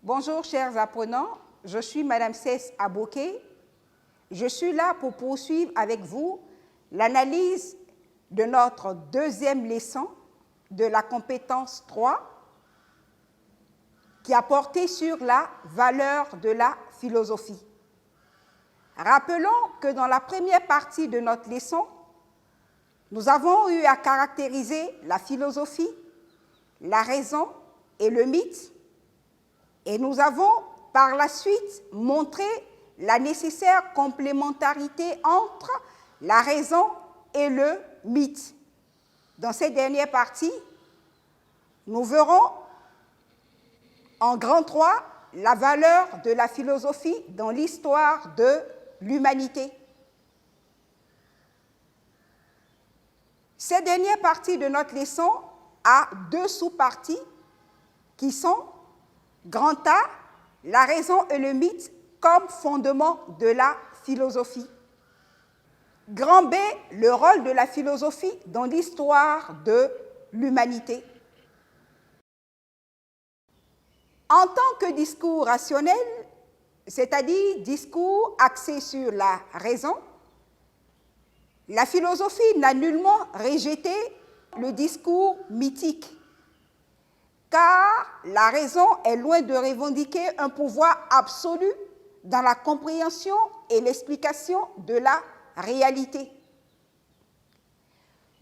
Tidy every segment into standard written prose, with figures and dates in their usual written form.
Bonjour chers apprenants, je suis Madame Cès Aboké. Je suis là pour poursuivre avec vous l'analyse de notre deuxième leçon de la compétence 3 qui a porté sur la valeur de la philosophie. Rappelons que dans la première partie de notre leçon, nous avons eu à caractériser la philosophie, la raison et le mythe, et nous avons par la suite montré la nécessaire complémentarité entre la raison et le mythe. Dans cette dernière partie, nous verrons en grand 3 la valeur de la philosophie dans l'histoire de l'humanité. Cette dernière partie de notre leçon a deux sous-parties qui sont grand A, la raison et le mythe comme fondement de la philosophie. Grand B, le rôle de la philosophie dans l'histoire de l'humanité. En tant que discours rationnel, c'est-à-dire discours axé sur la raison, la philosophie n'a nullement rejeté le discours mythique, car la raison est loin de revendiquer un pouvoir absolu dans la compréhension et l'explication de la réalité.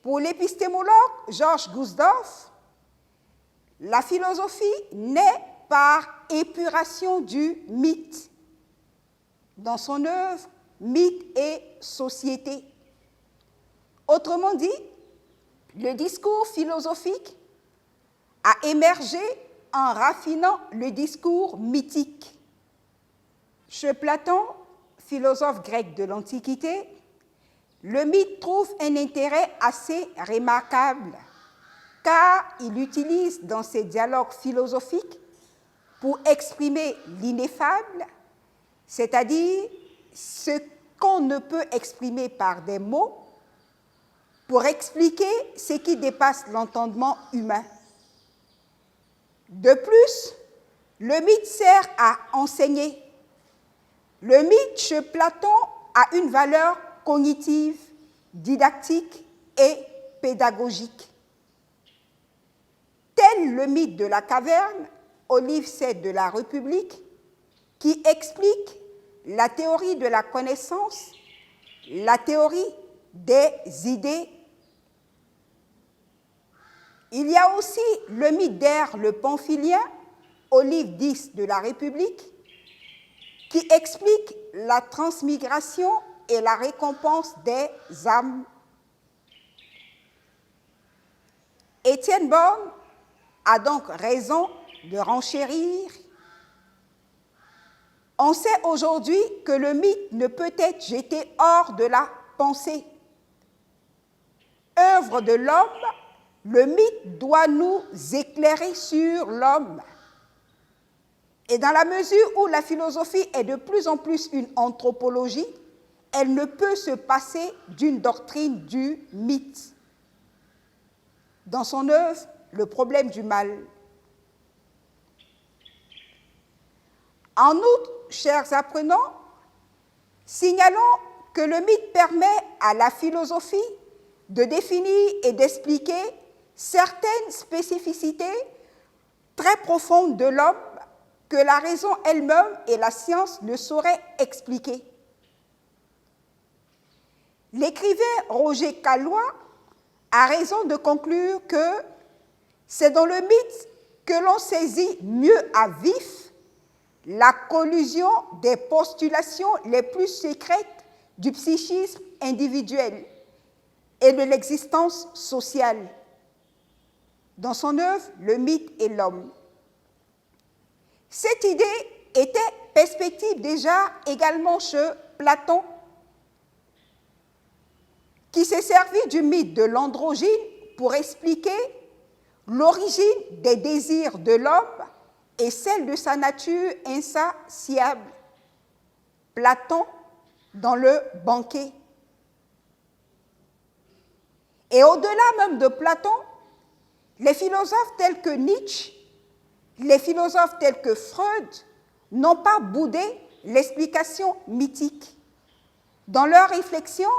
Pour l'épistémologue Georges Gusdorf, la philosophie naît par épuration du mythe, dans son œuvre Mythe et société. Autrement dit, le discours philosophique a émergé en raffinant le discours mythique. Chez Platon, philosophe grec de l'Antiquité, le mythe trouve un intérêt assez remarquable, car il utilise dans ses dialogues philosophiques pour exprimer l'ineffable, c'est-à-dire ce qu'on ne peut exprimer par des mots, pour expliquer ce qui dépasse l'entendement humain. De plus, le mythe sert à enseigner. Le mythe chez Platon a une valeur cognitive, didactique et pédagogique. Tel le mythe de la caverne, au livre 7 de la République, qui explique la théorie de la connaissance, la théorie des idées. Il y a aussi le mythe d'Air le Pamphilien, au livre 10 de la République, qui explique la transmigration et la récompense des âmes. Étienne Borne a donc raison de renchérir. On sait aujourd'hui que le mythe ne peut être jeté hors de la pensée. Œuvre de l'homme, le mythe doit nous éclairer sur l'homme. Et dans la mesure où la philosophie est de plus en plus une anthropologie, elle ne peut se passer d'une doctrine du mythe. Dans son œuvre, Le problème du mal. En outre, chers apprenants, signalons que le mythe permet à la philosophie de définir et d'expliquer certaines spécificités très profondes de l'homme que la raison elle-même et la science ne sauraient expliquer. L'écrivain Roger Caillois a raison de conclure que c'est dans le mythe que l'on saisit mieux à vif la collusion des postulations les plus secrètes du psychisme individuel et de l'existence sociale. Dans son œuvre, Le mythe et l'homme. Cette idée était perspective déjà également chez Platon, qui s'est servi du mythe de l'androgyne pour expliquer l'origine des désirs de l'homme et celle de sa nature insatiable. Platon dans Le banquet. Et au-delà même de Platon, les philosophes tels que Nietzsche les philosophes tels que Freud n'ont pas boudé l'explication mythique. Dans leurs réflexions,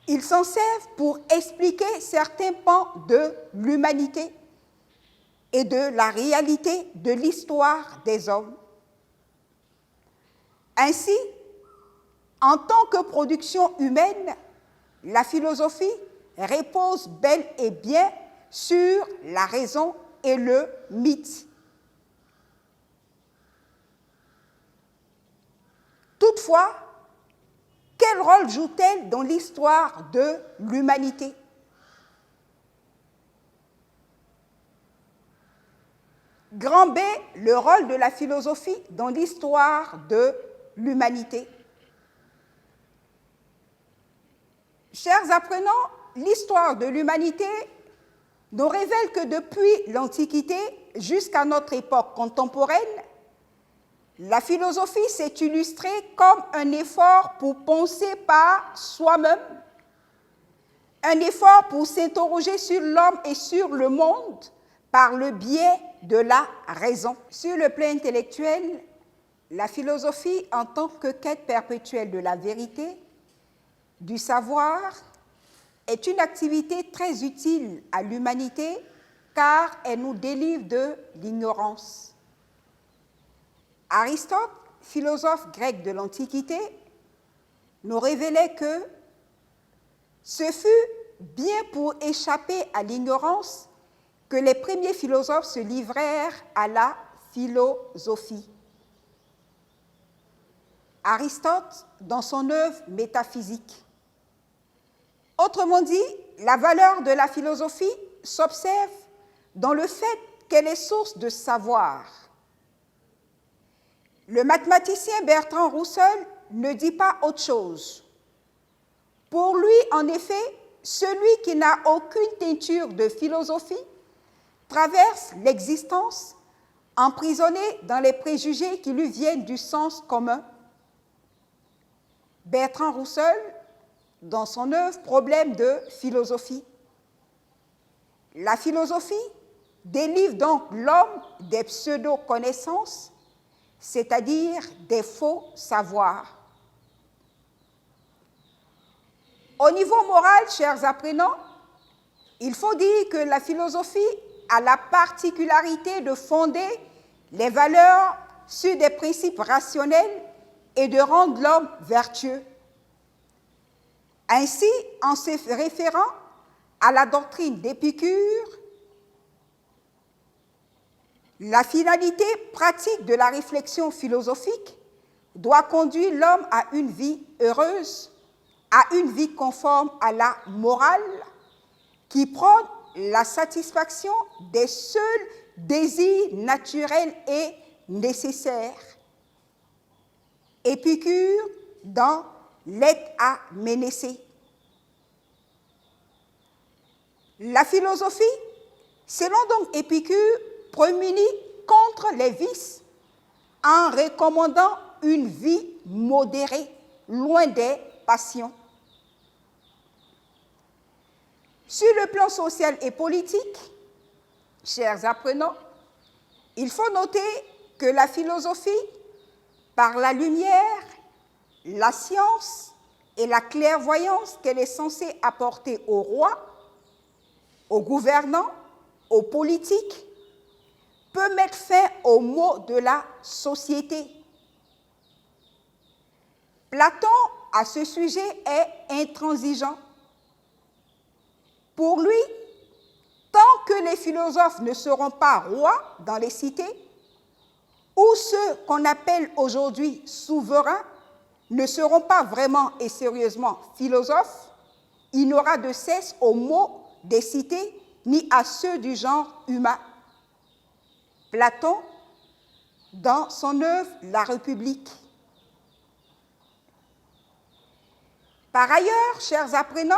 ils s'en servent pour expliquer certains pans de l'humanité et de la réalité de l'histoire des hommes. Ainsi, en tant que production humaine, la philosophie repose bel et bien sur la raison et le mythe. Toutefois, quel rôle joue-t-elle dans l'histoire de l'humanité? Grand B, le rôle de la philosophie dans l'histoire de l'humanité. Chers apprenants, l'histoire de l'humanité nous révèle que depuis l'Antiquité jusqu'à notre époque contemporaine, la philosophie s'est illustrée comme un effort pour penser par soi-même, un effort pour s'interroger sur l'homme et sur le monde par le biais de la raison. Sur le plan intellectuel, la philosophie, en tant que quête perpétuelle de la vérité, du savoir, est une activité très utile à l'humanité car elle nous délivre de l'ignorance. Aristote, philosophe grec de l'Antiquité, nous révélait que ce fut bien pour échapper à l'ignorance que les premiers philosophes se livrèrent à la philosophie. Aristote, dans son œuvre métaphysique. Autrement dit, la valeur de la philosophie s'observe dans le fait qu'elle est source de savoir. Le mathématicien Bertrand Russell ne dit pas autre chose. Pour lui, en effet, celui qui n'a aucune teinture de philosophie traverse l'existence emprisonné dans les préjugés qui lui viennent du sens commun. Bertrand Russell, dans son œuvre Problème de philosophie. La philosophie délivre donc l'homme des pseudo-connaissances, c'est-à-dire des faux savoirs. Au niveau moral, chers apprenants, il faut dire que la philosophie a la particularité de fonder les valeurs sur des principes rationnels et de rendre l'homme vertueux. Ainsi, en se référant à la doctrine d'Épicure, la finalité pratique de la réflexion philosophique doit conduire l'homme à une vie heureuse, à une vie conforme à la morale, qui prône la satisfaction des seuls désirs naturels et nécessaires. Épicure dans l'Èthe à Ménécée. La philosophie, selon donc Épicure, prémunit contre les vices en recommandant une vie modérée, loin des passions. Sur le plan social et politique, chers apprenants, il faut noter que la philosophie, par la lumière, la science et la clairvoyance qu'elle est censée apporter aux rois, aux gouvernants, aux politiques, peut mettre fin aux maux de la société. Platon, à ce sujet, est intransigeant. Pour lui, tant que les philosophes ne seront pas rois dans les cités, ou ceux qu'on appelle aujourd'hui souverains ne seront pas vraiment et sérieusement philosophes, il n'y aura de cesse aux maux des cités ni à ceux du genre humain. Platon, dans son œuvre La République. Par ailleurs, chers apprenants,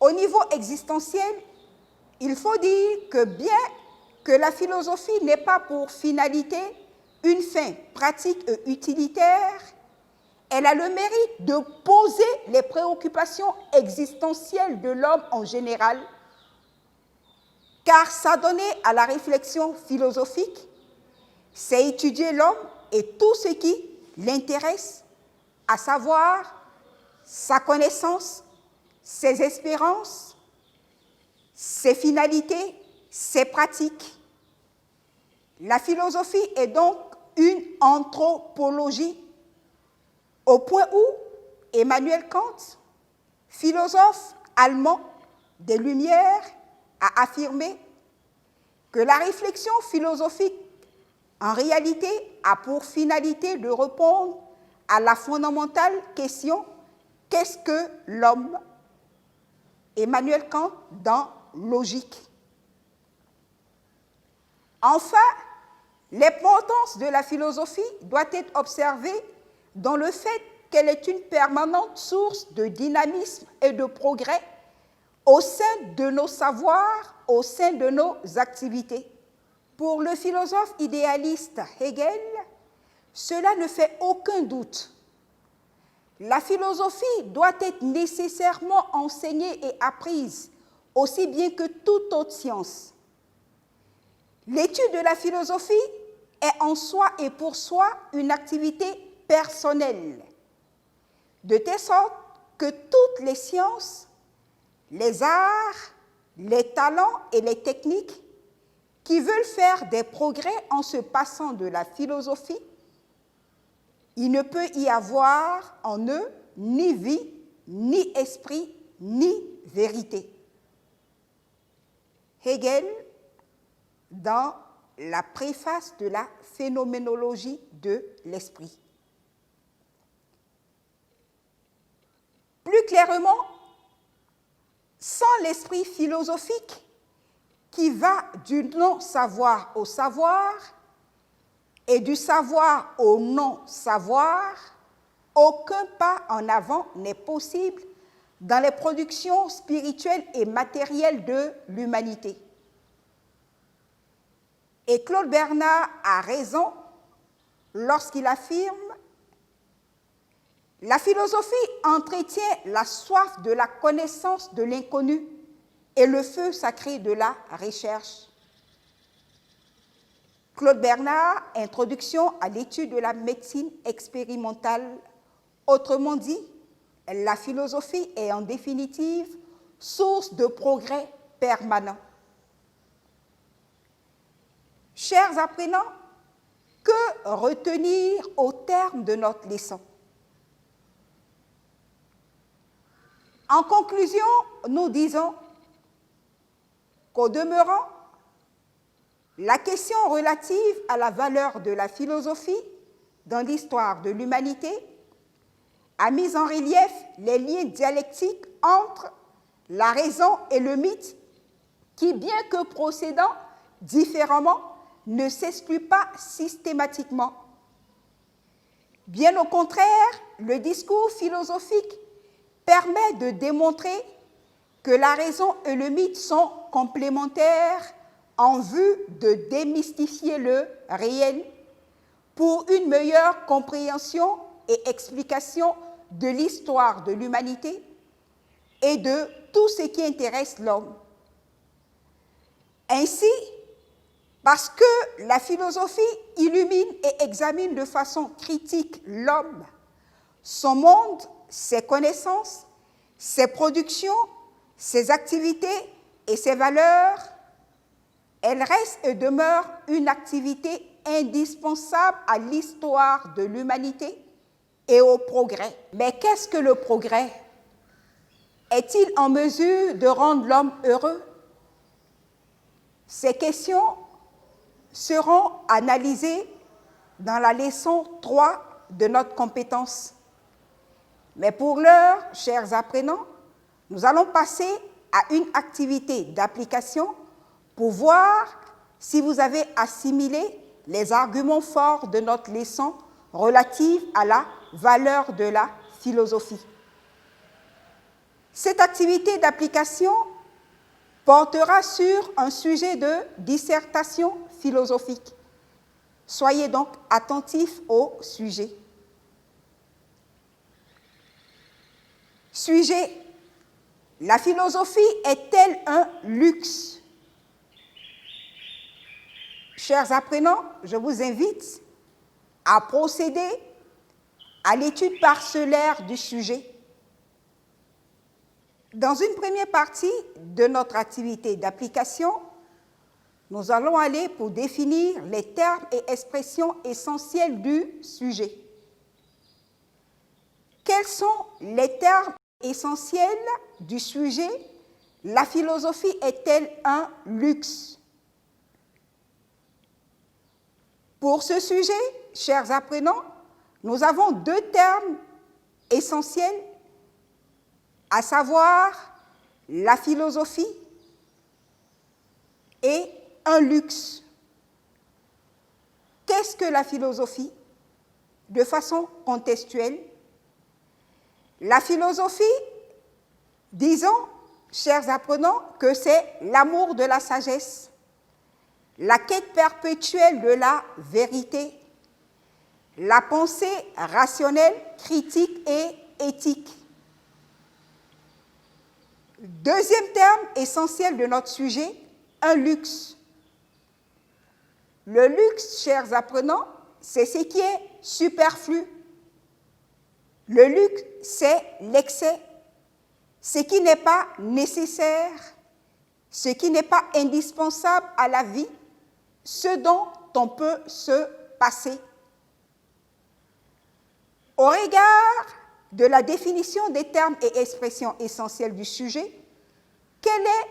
au niveau existentiel, il faut dire que bien que la philosophie n'ait pas pour finalité une fin pratique et utilitaire, elle a le mérite de poser les préoccupations existentielles de l'homme en général. car s'adonner à la réflexion philosophique, c'est étudier l'homme et tout ce qui l'intéresse, à savoir sa connaissance, ses espérances, ses finalités, ses pratiques. La philosophie est donc une anthropologie, au point où Emmanuel Kant, philosophe allemand des Lumières, a affirmé que la réflexion philosophique, en réalité, a pour finalité de répondre à la fondamentale question « Qu'est-ce que l'homme ?» Emmanuel Kant dans Logique. Enfin, l'importance de la philosophie doit être observée dans le fait qu'elle est une permanente source de dynamisme et de progrès au sein de nos savoirs, au sein de nos activités. Pour le philosophe idéaliste Hegel, cela ne fait aucun doute. La philosophie doit être nécessairement enseignée et apprise, aussi bien que toute autre science. L'étude de la philosophie est en soi et pour soi une activité personnelle, de telle sorte que toutes les sciences, les arts, les talents et les techniques qui veulent faire des progrès en se passant de la philosophie, il ne peut y avoir en eux ni vie, ni esprit, ni vérité. Hegel, dans la préface de la phénoménologie de l'esprit. Plus clairement, sans l'esprit philosophique qui va du non-savoir au savoir et du savoir au non-savoir, aucun pas en avant n'est possible dans les productions spirituelles et matérielles de l'humanité. Et Claude Bernard a raison lorsqu'il affirme « La philosophie entretient la soif de la connaissance de l'inconnu et le feu sacré de la recherche. » Claude Bernard, Introduction à l'étude de la médecine expérimentale. Autrement dit, la philosophie est en définitive source de progrès permanent. Chers apprenants, que retenir au terme de notre leçon? En conclusion, nous disons qu'au demeurant, la question relative à la valeur de la philosophie dans l'histoire de l'humanité a mis en relief les liens dialectiques entre la raison et le mythe qui, bien que procédant différemment, ne s'excluent pas systématiquement. Bien au contraire, le discours philosophique permet de démontrer que la raison et le mythe sont complémentaires en vue de démystifier le réel pour une meilleure compréhension et explication de l'histoire de l'humanité et de tout ce qui intéresse l'homme. Ainsi, parce que la philosophie illumine et examine de façon critique l'homme, son monde, ses connaissances, ses productions, ses activités et ses valeurs, elle reste et demeure une activité indispensable à l'histoire de l'humanité et au progrès. Mais qu'est-ce que le progrès? Est-il en mesure de rendre l'homme heureux? Ces questions seront analysées dans la leçon 3 de notre compétence. Mais pour l'heure, chers apprenants, nous allons passer à une activité d'application pour voir si vous avez assimilé les arguments forts de notre leçon relative à la valeur de la philosophie. Cette activité d'application portera sur un sujet de dissertation philosophique. Soyez donc attentifs au sujet. Sujet: la philosophie est-elle un luxe? Chers apprenants, je vous invite à procéder à l'étude parcellaire du sujet. Dans une première partie de notre activité d'application, nous allons aller pour définir les termes et expressions essentiels du sujet. Quels sont les termes essentiels du sujet? La philosophie est-elle un luxe? Pour ce sujet, chers apprenants, nous avons deux termes essentiels, à savoir la philosophie et un luxe. Qu'est-ce que la philosophie? De façon contextuelle, la philosophie, disons, chers apprenants, que c'est l'amour de la sagesse, la quête perpétuelle de la vérité, la pensée rationnelle, critique et éthique. Deuxième terme essentiel de notre sujet, un luxe. Le luxe, chers apprenants, c'est ce qui est superflu. Le luxe, c'est l'excès, ce qui n'est pas nécessaire, ce qui n'est pas indispensable à la vie, ce dont on peut se passer. Au regard de la définition des termes et expressions essentielles du sujet, quelle est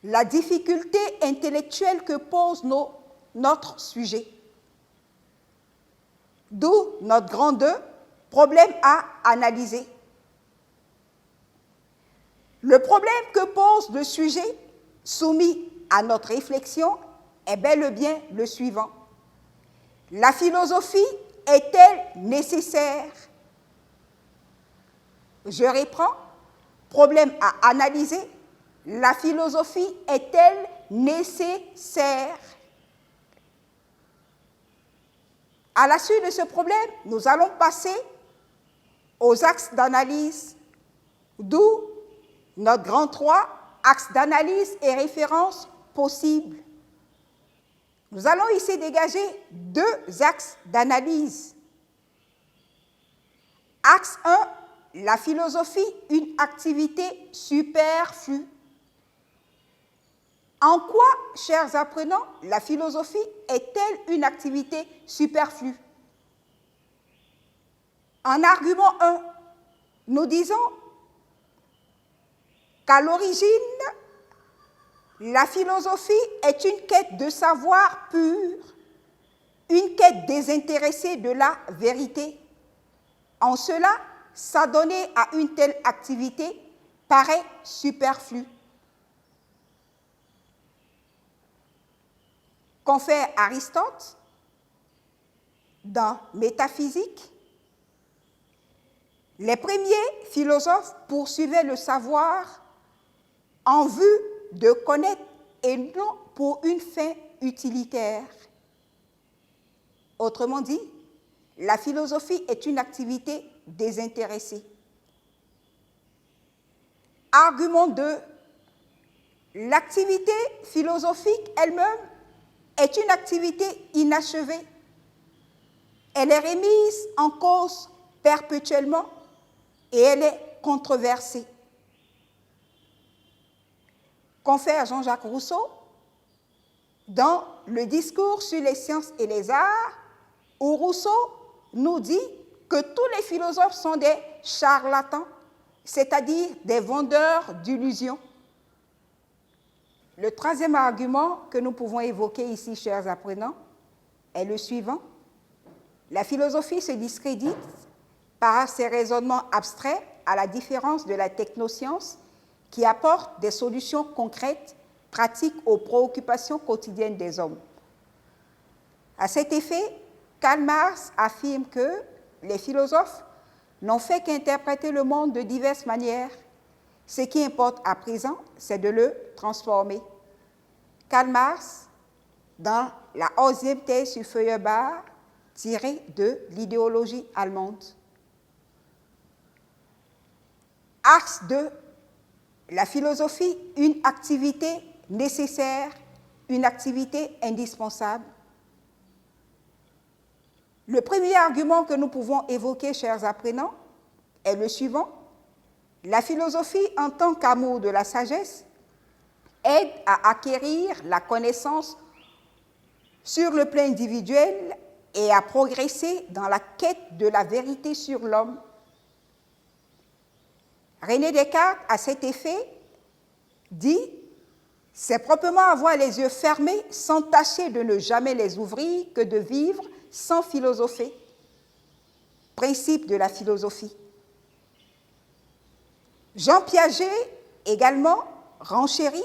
la difficulté intellectuelle que pose notre sujet? D'où notre grand 2, problème à analyser. Le problème que pose le sujet soumis à notre réflexion est bel et bien le suivant. La philosophie est-elle nécessaire? Je reprends. Problème à analyser. La philosophie est-elle nécessaire? À la suite de ce problème, nous allons passer aux axes d'analyse, d'où notre grand 3, axes d'analyse et références possibles. Nous allons ici dégager deux axes d'analyse. Axe 1, la philosophie, une activité superflue. En quoi, chers apprenants, la philosophie est-elle une activité superflue? En argument 1, nous disons qu'à l'origine, la philosophie est une quête de savoir pur, une quête désintéressée de la vérité. En cela, s'adonner à une telle activité paraît superflu. Confère Aristote dans Métaphysique, les premiers philosophes poursuivaient le savoir en vue de connaître et non pour une fin utilitaire. Autrement dit, la philosophie est une activité désintéressée. Argument 2. L'activité philosophique elle-même est une activité inachevée. Elle est remise en cause perpétuellement et elle est controversée. Confère Jean-Jacques Rousseau dans le discours sur les sciences et les arts, où Rousseau nous dit que tous les philosophes sont des charlatans, c'est-à-dire des vendeurs d'illusions. Le troisième argument que nous pouvons évoquer ici, chers apprenants, est le suivant. La philosophie se discrédite par ses raisonnements abstraits, à la différence de la technoscience, qui apporte des solutions concrètes, pratiques aux préoccupations quotidiennes des hommes. À cet effet, Karl Marx affirme que les philosophes n'ont fait qu'interpréter le monde de diverses manières. Ce qui importe à présent, c'est de le transformer. Karl Marx, dans la 11e thèse sur Feuerbach, tirée de l'idéologie allemande. Axe 2. La philosophie, une activité nécessaire, une activité indispensable. Le premier argument que nous pouvons évoquer, chers apprenants, est le suivant. La philosophie, en tant qu'amour de la sagesse, aide à acquérir la connaissance sur le plan individuel et à progresser dans la quête de la vérité sur l'homme. René Descartes, à cet effet, dit « C'est proprement avoir les yeux fermés sans tâcher de ne jamais les ouvrir que de vivre sans philosopher. » Principe de la philosophie. Jean Piaget, également, renchérit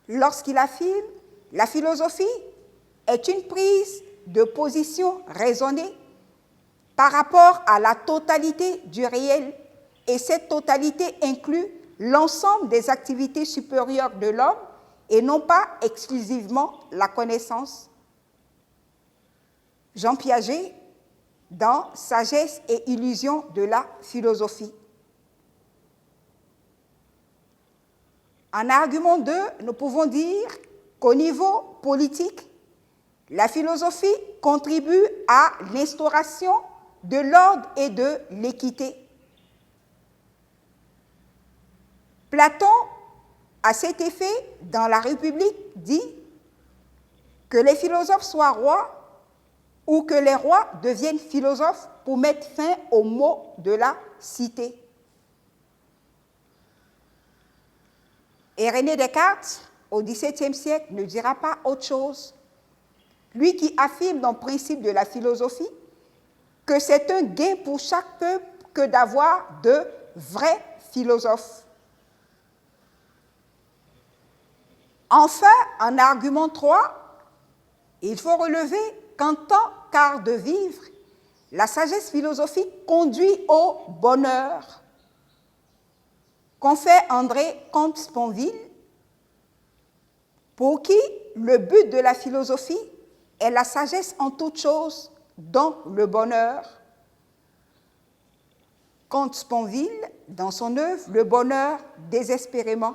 lorsqu'il affirme « La philosophie est une prise de position raisonnée par rapport à la totalité du réel, et cette totalité inclut l'ensemble des activités supérieures de l'homme et non pas exclusivement la connaissance. » Jean Piaget, dans Sagesse et illusion de la philosophie. En argument 2, nous pouvons dire qu'au niveau politique, la philosophie contribue à l'instauration de l'ordre et de l'équité. Platon, à cet effet, dans la République, dit que les philosophes soient rois ou que les rois deviennent philosophes pour mettre fin aux maux de la cité. Et René Descartes, au XVIIe siècle, ne dira pas autre chose. Lui qui affirme dans le principe de la philosophie que c'est un gain pour chaque peuple que d'avoir de vrais philosophes. Enfin, en argument 3, il faut relever qu'en tant qu'art de vivre, la sagesse philosophique conduit au bonheur. Confère André Comte-Sponville, pour qui le but de la philosophie est la sagesse en toutes choses, dont le bonheur. Comte-Sponville, dans son œuvre « Le bonheur désespérément ».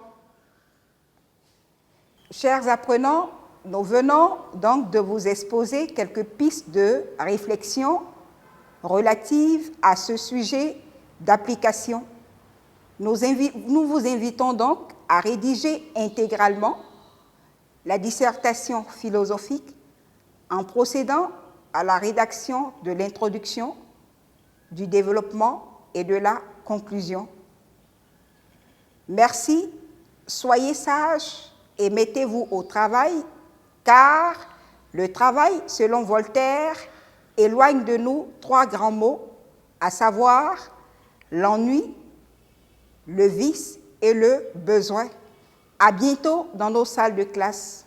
Chers apprenants, nous venons donc de vous exposer quelques pistes de réflexion relatives à ce sujet d'application. Nous vous invitons donc à rédiger intégralement la dissertation philosophique en procédant à la rédaction de l'introduction, du développement et de la conclusion. Merci, soyez sages et mettez-vous au travail, car le travail, selon Voltaire, éloigne de nous 3 grands mots, à savoir l'ennui, le vice et le besoin. À bientôt dans nos salles de classe.